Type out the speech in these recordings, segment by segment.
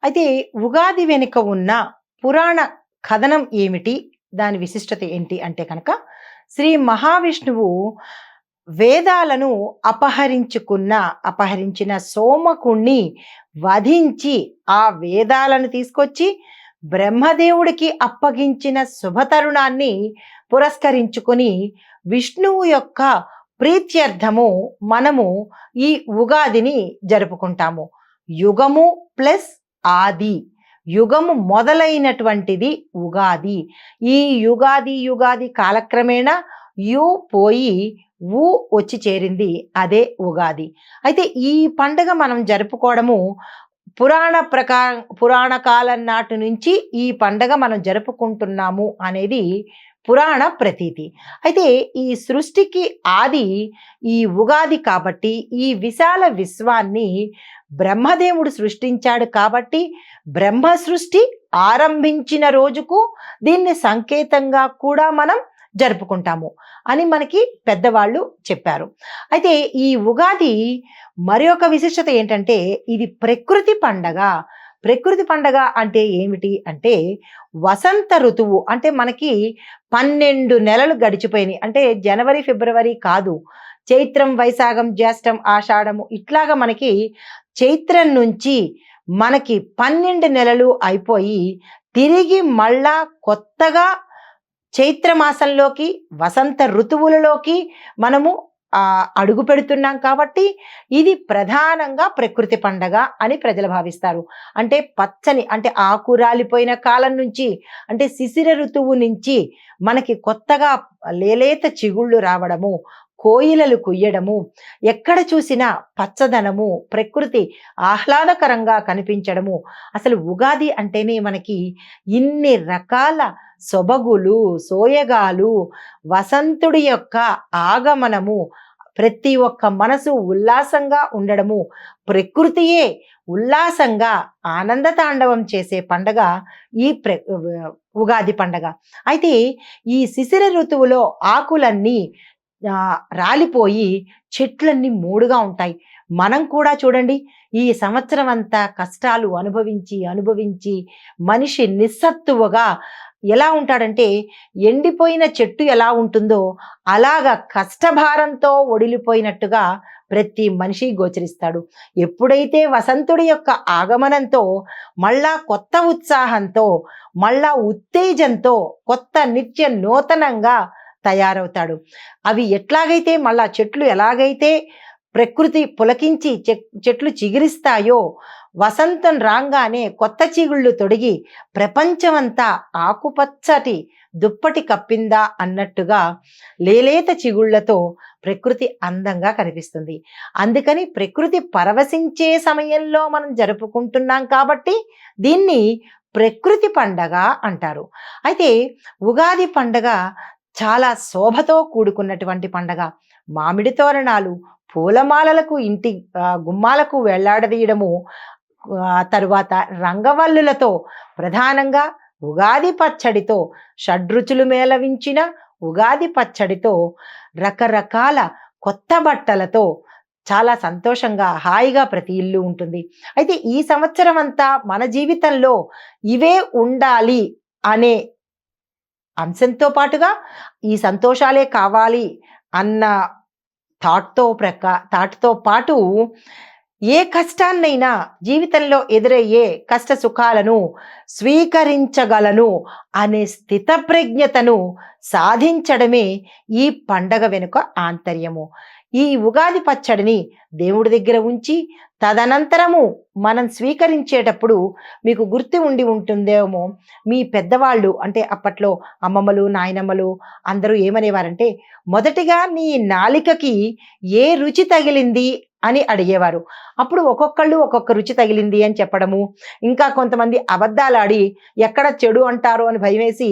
అయితే ఉగాది వెనుక ఉన్న పురాణ కథనం ఏమిటి? దాని విశిష్టత ఏంటి అంటే కనుక, శ్రీ మహావిష్ణువు వేదాలను అపహరించిన సోమకుణ్ణి వధించి, ఆ వేదాలను తీసుకొచ్చి బ్రహ్మదేవుడికి అప్పగించిన శుభతరుణాన్ని పురస్కరించుకొని, విష్ణువు యొక్క ప్రీత్యర్థము మనము ఈ ఉగాదిని జరుపుకుంటాము. యుగము ప్లస్ ఆది. యుగము మొదలైనటువంటిది ఉగాది. ఈ యుగాది కాలక్రమేణా యు పోయి ఊ వచ్చి చేరింది. అదే ఉగాది. అయితే ఈ పండుగ మనం జరుపుకోవడము పురాణ కాలం నాటి నుంచి ఈ పండగ మనం జరుపుకుంటున్నాము అనేది పురాణ ప్రతీతి. అయితే ఈ సృష్టికి ఆది ఈ ఉగాది కాబట్టి, ఈ విశాల విశ్వాన్ని బ్రహ్మదేవుడు సృష్టించాడు కాబట్టి, బ్రహ్మ సృష్టి ఆరంభించిన రోజుకు దీన్ని సంకేతంగా కూడా మనం జరుపుకుంటాము అని మనకి పెద్దవాళ్ళు చెప్పారు. అయితే ఈ ఉగాది మరి ఒక విశిష్టత ఏంటంటే, ఇది ప్రకృతి పండగ. ప్రకృతి పండగ అంటే ఏమిటి అంటే, వసంత ఋతువు అంటే మనకి 12 నెలలు గడిచిపోయినాయి. అంటే జనవరి, ఫిబ్రవరి కాదు. చైత్రం, వైశాఖం, జ్యేష్టం, ఆషాఢము ఇట్లాగా మనకి చైత్రం నుంచి మనకి 12 నెలలు అయిపోయి, తిరిగి మళ్ళా కొత్తగా చైత్ర మాసంలోకి, వసంత ఋతువులలోకి మనము అడుగు పెడుతున్నాం కాబట్టి, ఇది ప్రధానంగా ప్రకృతి పండగ అని ప్రజలు భావిస్తారు. అంటే పచ్చని, అంటే ఆకు రాలిపోయిన కాలం నుంచి, అంటే శిశిర ఋతువు నుంచి మనకి కొత్తగా లేలేత చిగుళ్ళు రావడము, కోయిలలు కుయ్యడము, ఎక్కడ చూసినా పచ్చదనము, ప్రకృతి ఆహ్లాదకరంగా కనిపించడము. అసలు ఉగాది అంటేనే మనకి ఇన్ని రకాల సొబగులు, సోయగాలు, వసంతుడి యొక్క ఆగమనము, ప్రతి ఒక్క మనసు ఉల్లాసంగా ఉండడము, ప్రకృతియే ఉల్లాసంగా ఆనంద తాండవం చేసే పండగ ఈ ఉగాది పండగ. అయితే ఈ శిశిర ఋతువులో ఆకులన్నీ రాలిపోయి చెట్లన్నీ మూడుగా ఉంటాయి. మనం కూడా చూడండి, ఈ సంవత్సరం అంతా కష్టాలు అనుభవించి మనిషి నిస్సత్తువగా ఎలా ఉంటాడంటే, ఎండిపోయిన చెట్టు ఎలా ఉంటుందో అలాగా కష్టభారంతో ఒడిలిపోయినట్టుగా ప్రతి మనిషి గోచరిస్తాడు. ఎప్పుడైతే వసంతుడి యొక్క ఆగమనంతో మళ్ళా కొత్త ఉత్సాహంతో, మళ్ళా ఉత్తేజంతో, కొత్త నిత్య నూతనంగా తయారవుతాడు. అవి ఎట్లాగైతే మళ్ళా చెట్లు ఎలాగైతే ప్రకృతి పులకించి చెట్లు చిగురిస్తాయో, వసంతం రాగానే కొత్త చిగుళ్ళు తొడిగి ప్రపంచమంతా ఆకుపచ్చటి దుప్పటి కప్పిందా అన్నట్టుగా లేలేత చిగుళ్లతో ప్రకృతి అందంగా కనిపిస్తుంది. అందుకని ప్రకృతి పరవశించే సమయంలో మనం జరుపుకుంటున్నాం కాబట్టి దీన్ని ప్రకృతి పండగ అంటారు. అయితే ఉగాది పండగ చాలా శోభతో కూడుకున్నటువంటి పండగ. మామిడి తోరణాలు, పూలమాలలకు ఇంటి గుమ్మాలకు వెళ్లాడదీయడము, తరువాత రంగవల్లులతో, ప్రధానంగా ఉగాది పచ్చడితో, షడ్రుచులు మేళవించిన ఉగాది పచ్చడితో, రకరకాల కొత్త బట్టలతో చాలా సంతోషంగా హాయిగా ప్రతి ఇల్లు ఉంటుంది. అయితే ఈ సంవత్సరం అంతా మన జీవితంలో ఇవే ఉండాలి అనే అంశంతో పాటుగా ఈ సంతోషాలే కావాలి అన్న థాట్తో పాటు, ఏ కష్టాన్నైనా జీవితంలో ఎదురయ్యే కష్ట సుఖాలను స్వీకరించగలను అనే స్థితప్రజ్ఞతను సాధించడమే ఈ పండగ వెనుక ఆంతర్యము. ఈ ఉగాది పచ్చడిని దేవుడి దగ్గర ఉంచి, తదనంతరము మనం స్వీకరించేటప్పుడు మీకు గుర్తు ఉంటుందేమో, మీ పెద్దవాళ్ళు అంటే అప్పట్లో అమ్మమ్మలు, నాయనమ్మలు అందరూ ఏమనేవారంటే, మొదటిగా నీ నాలికకి ఏ రుచి తగిలింది అని అడిగేవారు. అప్పుడు ఒక్కొక్కళ్ళు ఒక్కొక్క రుచి తగిలింది అని చెప్పడము, ఇంకా కొంతమంది అబద్ధాలాడి ఎక్కడ చెడు అంటారో అని భయమేసి,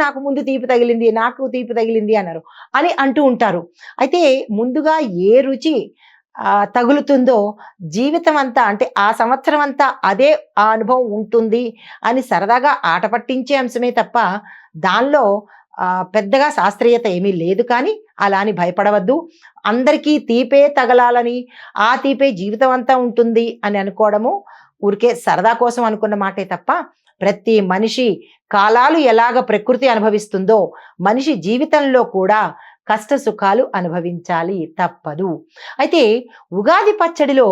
నాకు ముందు తీపి తగిలింది, నాకు తీపి తగిలింది అన్నారు అని అంటూ ఉంటారు. అయితే ముందుగా ఏ రుచి తగులుతుందో జీవితం అంతా, అంటే ఆ సంవత్సరం అంతా అదే ఆ అనుభవం ఉంటుంది అని సరదాగా ఆట పట్టించే అంశమే తప్ప దానిలో పెద్దగా శాస్త్రీయత ఏమీ లేదు. కానీ అలా అని భయపడవద్దు. అందరికీ తీపే తగలాలని, ఆ తీపే జీవితం అంతా ఉంటుంది అని అనుకోవడము ఊరికే సరదా కోసం అనుకున్న మాటే తప్ప ప్రతి మనిషి కాలాలు ఎలాగ ప్రకృతి అనుభవిస్తుందో మనిషి జీవితంలో కూడా కష్ట సుఖాలు అనుభవించాలి, తప్పదు. అయితే ఉగాది పచ్చడిలో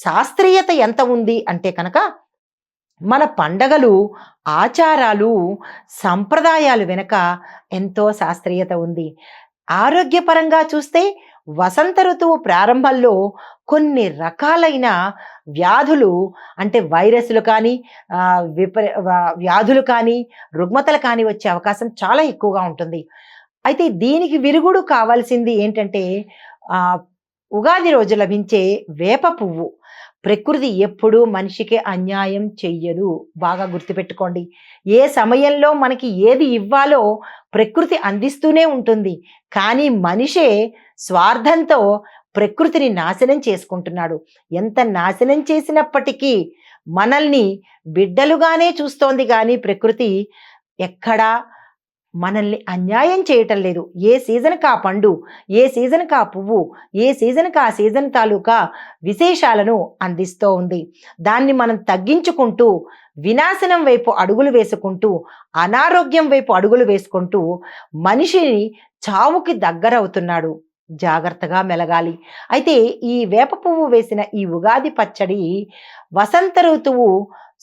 శాస్త్రీయత ఎంత ఉంది అంటే కనుక మన పండగలు, ఆచారాలు, సంప్రదాయాలు వెనక ఎంతో శాస్త్రీయత ఉంది. ఆరోగ్యపరంగా చూస్తే వసంత ఋతువు ప్రారంభంలో కొన్ని రకాలైన వ్యాధులు, అంటే వైరస్లు కానీ, వ్యాధులు కానీ, రుగ్మతలు కానీ వచ్చే అవకాశం చాలా ఎక్కువగా ఉంటుంది. అయితే దీనికి విరుగుడు కావాల్సింది ఏంటంటే ఆహ్, ఉగాది రోజు లభించే వేప పువ్వు. ప్రకృతి ఎప్పుడూ మనిషికి అన్యాయం చెయ్యదు. బాగా గుర్తుపెట్టుకోండి. ఏ సమయంలో మనకి ఏది ఇవ్వాలో ప్రకృతి అందిస్తూనే ఉంటుంది. కానీ మనిషే స్వార్థంతో ప్రకృతిని నాశనం చేసుకుంటున్నాడు. ఎంత నాశనం చేసినప్పటికీ మనల్ని బిడ్డలుగానే చూస్తోంది గానీ ప్రకృతి ఎక్కడా మనల్ని అన్యాయం చేయటం లేదు. ఏ సీజన్‌కి ఆ పండు, ఏ సీజన్‌కి ఆ పువ్వు, ఏ సీజన్‌కి ఆ సీజన్ తాలూకా విశేషాలను అందిస్తూ ఉంది. దాన్ని మనం తగ్గించుకుంటూ, వినాశనం వైపు అడుగులు వేసుకుంటూ, అనారోగ్యం వైపు అడుగులు వేసుకుంటూ మనిషిని చావుకి దగ్గరవుతున్నాడు. జాగ్రత్తగా మెలగాలి. అయితే ఈ వేప పువ్వు వేసిన ఈ ఉగాది పచ్చడి వసంత ఋతువు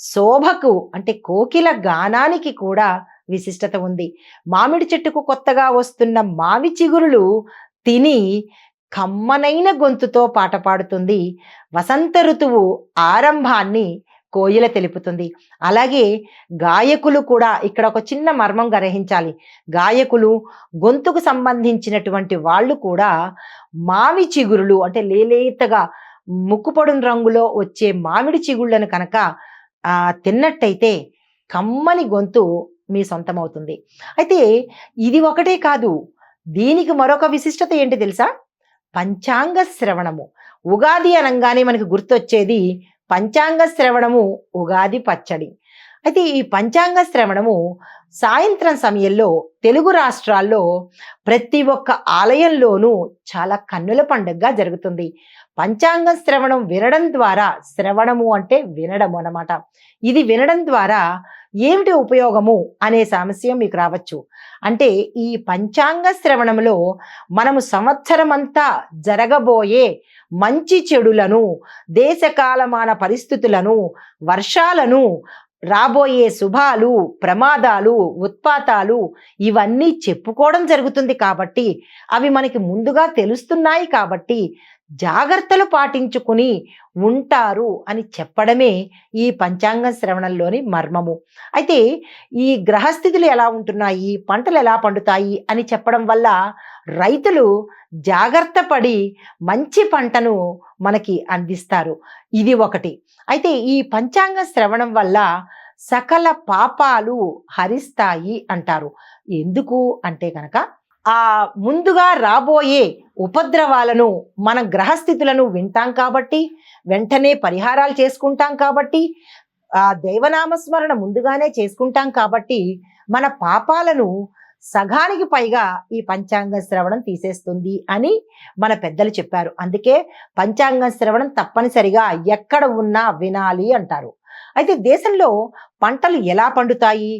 శోభకు, అంటే కోకిల గానానికి కూడా విశిష్టత ఉంది. మామిడి చెట్టుకు కొత్తగా వస్తున్న మావి చిగురులు తిని కమ్మనైన గొంతుతో పాట పాడుతుంది. వసంత ఋతువు ఆరంభాన్ని కోయిల తెలుపుతుంది. అలాగే గాయకులు కూడా ఇక్కడ ఒక చిన్న మర్మం గ్రహించాలి. గాయకులు, గొంతుకు సంబంధించినటువంటి వాళ్ళు కూడా మావి చిగురులు, అంటే లేలేతగా ముక్కుపొడుం రంగులో వచ్చే మామిడి చిగుళ్ళను కనుక తిన్నట్టయితే కమ్మని గొంతు మీ సొంతమవుతుంది. అయితే ఇది ఒకటే కాదు, దీనికి మరొక విశిష్టత ఏంటి తెలుసా? పంచాంగ శ్రవణము. ఉగాది అనంగానే మనకు గుర్తొచ్చేది పంచాంగ శ్రవణము, ఉగాది పచ్చడి. అయితే ఈ పంచాంగ శ్రవణము సాయంత్రం సమయంలో తెలుగు రాష్ట్రాల్లో ప్రతి ఒక్క ఆలయంలోనూ చాలా కన్నుల పండుగగా జరుగుతుంది. పంచాంగ శ్రవణం వినడం ద్వారా, శ్రవణము అంటే వినడము అన్నమాట, ఇది వినడం ద్వారా ఏమిటి ఉపయోగము అనే సమస్య మీకు రావచ్చు. అంటే ఈ పంచాంగ శ్రవణంలో మనము సంవత్సరమంతా జరగబోయే మంచి చెడులను, దేశకాలమాన పరిస్థితులను, వర్షాలను, రాబోయే శుభాలు, ప్రమాదాలు, ఉత్పాతాలు ఇవన్నీ చెప్పుకోవడం జరుగుతుంది కాబట్టి, అవి మనకి ముందుగా తెలుస్తున్నాయి కాబట్టి జాగ్రత్తలు పాటించుకుని ఉంటారు అని చెప్పడమే ఈ పంచాంగ శ్రవణంలోని మర్మము. అయితే ఈ గ్రహస్థితులు ఎలా ఉంటున్నాయి, పంటలు ఎలా పండుతాయి అని చెప్పడం వల్ల రైతులు జాగ్రత్త పడి మంచి పంటను మనకి అందిస్తారు. ఇది ఒకటి. అయితే ఈ పంచాంగ శ్రవణం వల్ల సకల పాపాలు హరిస్తాయి అంటారు. ఎందుకు అంటే కనుక ముందుగా రాబోయే ఉపద్రవాలను, మన గ్రహస్థితులను వింటాం కాబట్టి, వెంటనే పరిహారాలు చేసుకుంటాం కాబట్టి, దైవనామస్మరణ ముందుగానే చేసుకుంటాం కాబట్టి మన పాపాలను సగానికి పైగా ఈ పంచాంగ శ్రవణం తీసేస్తుంది అని మన పెద్దలు చెప్పారు. అందుకే పంచాంగ శ్రవణం తప్పనిసరిగా ఎక్కడ ఉన్నా వినాలి అంటారు. అయితే దేశంలో పంటలు ఎలా పండుతాయి,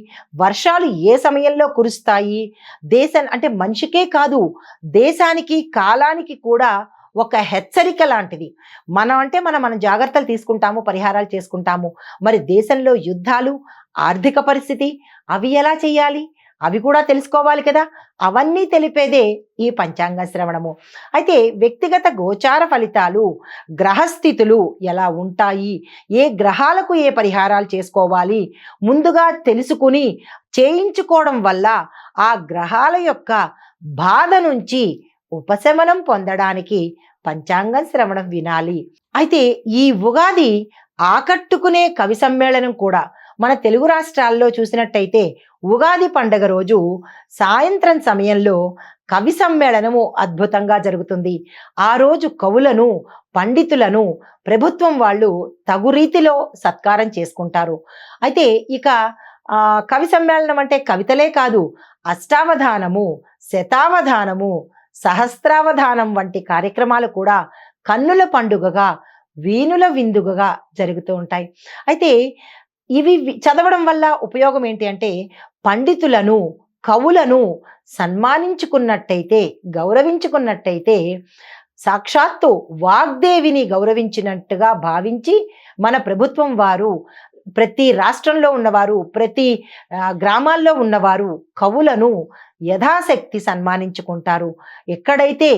వర్షాలు ఏ సమయంలో కురుస్తాయి, అంటే మనిషికే కాదు దేశానికి, కాలానికి కూడా ఒక హెచ్చరిక లాంటిది. మనం జాగ్రత్తలు తీసుకుంటాము, పరిహారాలు చేసుకుంటాము. మరి దేశంలో యుద్ధాలు, ఆర్థిక పరిస్థితి అవి ఎలా చేయాలి, అవి కూడా తెలుసుకోవాలి కదా. అవన్నీ తెలిపేదే ఈ పంచాంగ శ్రవణము. అయితే వ్యక్తిగత గోచార ఫలితాలు, గ్రహస్థితులు ఎలా ఉంటాయి, ఏ గ్రహాలకు ఏ పరిహారాలు చేసుకోవాలి ముందుగా తెలుసుకుని చేయించుకోవడం వల్ల ఆ గ్రహాల యొక్క బాధ నుంచి ఉపశమనం పొందడానికి పంచాంగ శ్రవణం వినాలి. అయితే ఈ ఉగాది ఆకట్టుకునే కవి సమ్మేళనం కూడా మన తెలుగు రాష్ట్రాల్లో చూసినట్టయితే ఉగాది పండగ రోజు సాయంత్రం సమయంలో కవి సమ్మేళనము అద్భుతంగా జరుగుతుంది. ఆ రోజు కవులను, పండితులను ప్రభుత్వం వాళ్ళు తగు రీతిలో సత్కారం చేసుకుంటారు. అయితే ఇక కవి సమ్మేళనం అంటే కవితలే కాదు, అష్టావధానము, శతావధానము, సహస్రావధానం వంటి కార్యక్రమాలు కూడా కన్నుల పండుగగా వీణుల విందుగా జరుగుతూ ఉంటాయి. అయితే ఇవి చదవడం వల్ల ఉపయోగం ఏంటి అంటే, పండితులను, కవులను సన్మానించుకున్నట్టయితే, గౌరవించుకున్నట్టయితే, సాక్షాత్తు వాగ్దేవిని గౌరవించినట్టుగా భావించి మన ప్రభుత్వం వారు, ప్రతి రాష్ట్రంలో ఉన్నవారు, ప్రతి గ్రామాల్లో ఉన్నవారు కవులను యథాశక్తి సన్మానించుకుంటారు. ఎక్కడైతే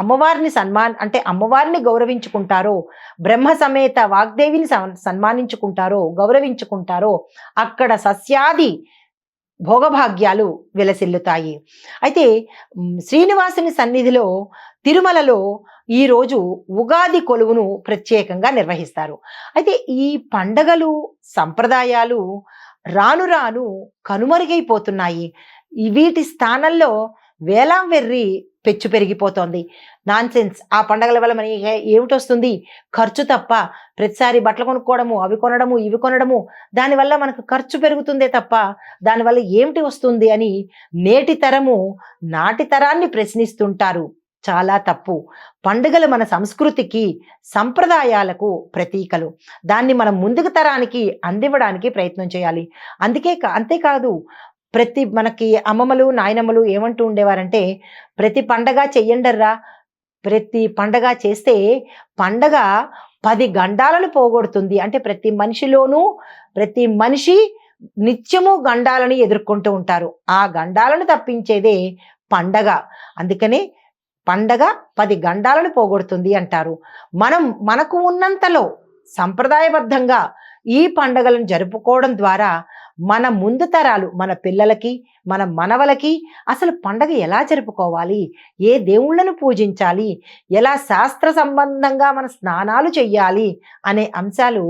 అమ్మవారిని అంటే అమ్మవారిని గౌరవించుకుంటారో, బ్రహ్మ సమేత వాగ్దేవిని సన్మానించుకుంటారో, గౌరవించుకుంటారో, అక్కడ సస్యాది భోగభాగ్యాలు విలసిల్లుతాయి. అయితే శ్రీనివాసుని సన్నిధిలో తిరుమలలో ఈరోజు ఉగాది కొలువును ప్రత్యేకంగా నిర్వహిస్తారు. అయితే ఈ పండగలు, సంప్రదాయాలు రాను రాను కనుమరుగైపోతున్నాయి. వీటి స్థానంలో వేలం వెర్రి పెచ్చు పెరిగిపోతోంది. నాన్సెన్స్. ఆ పండగల వల్ల మనకి ఏమిటొస్తుంది? ఖర్చు తప్ప. ప్రతిసారి బట్టలు కొనుక్కోవడము, అవి కొనడము, ఇవి కొనడము, దానివల్ల మనకు ఖర్చు పెరుగుతుందే తప్ప దానివల్ల ఏమిటి వస్తుంది అని నేటి తరము నాటి తరాన్ని ప్రశ్నిస్తుంటారు. చాలా తప్పు. పండుగలు మన సంస్కృతికి, సంప్రదాయాలకు ప్రతీకలు. దాన్ని మనం ముందుకు తరానికి అందివ్వడానికి ప్రయత్నం చేయాలి. అంతేకాదు, మనకి అమ్మమ్మలు, నాయనమ్మలు ఏమంటూ ఉండేవారంటే, ప్రతి పండగ చెయ్యండర్రా, ప్రతి పండగ చేస్తే పండగ 10 గండాలను పోగొడుతుంది. అంటే ప్రతి మనిషిలోనూ, ప్రతి మనిషి నిత్యము గండాలను ఎదుర్కొంటూ ఉంటారు. ఆ గండాలను తప్పించేదే పండగ. అందుకనే పండగ 10 గండాలను పోగొడుతుంది అంటారు. మనకు ఉన్నంతలో సంప్రదాయబద్ధంగా ఈ పండగలను జరుపుకోవడం ద్వారా మన ముందు తరాలు, మన పిల్లలకి, మన మనవలకి అసలు పండగ ఎలా జరుపుకోవాలి, ఏ దేవుళ్ళను పూజించాలి, ఎలా శాస్త్ర సంబంధంగా మన స్నానాలు చెయ్యాలి అనే అంశాలు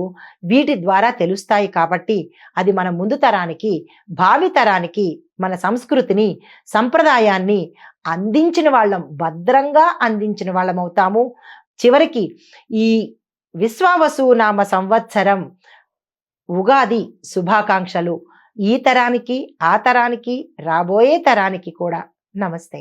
వీటి ద్వారా తెలుస్తాయి. కాబట్టి అది మన ముందు తరానికి, భావి తరానికి మన సంస్కృతిని, సంప్రదాయాన్ని అందించిన వాళ్ళం, భద్రంగా అందించిన వాళ్ళం అవుతాము. చివరికి ఈ విశ్వావసునామ సంవత్సరం ఉగాది శుభాకాంక్షలు ఈ తరానికి, ఆ తరానికి, రాబోయే తరానికి కూడా. నమస్తే.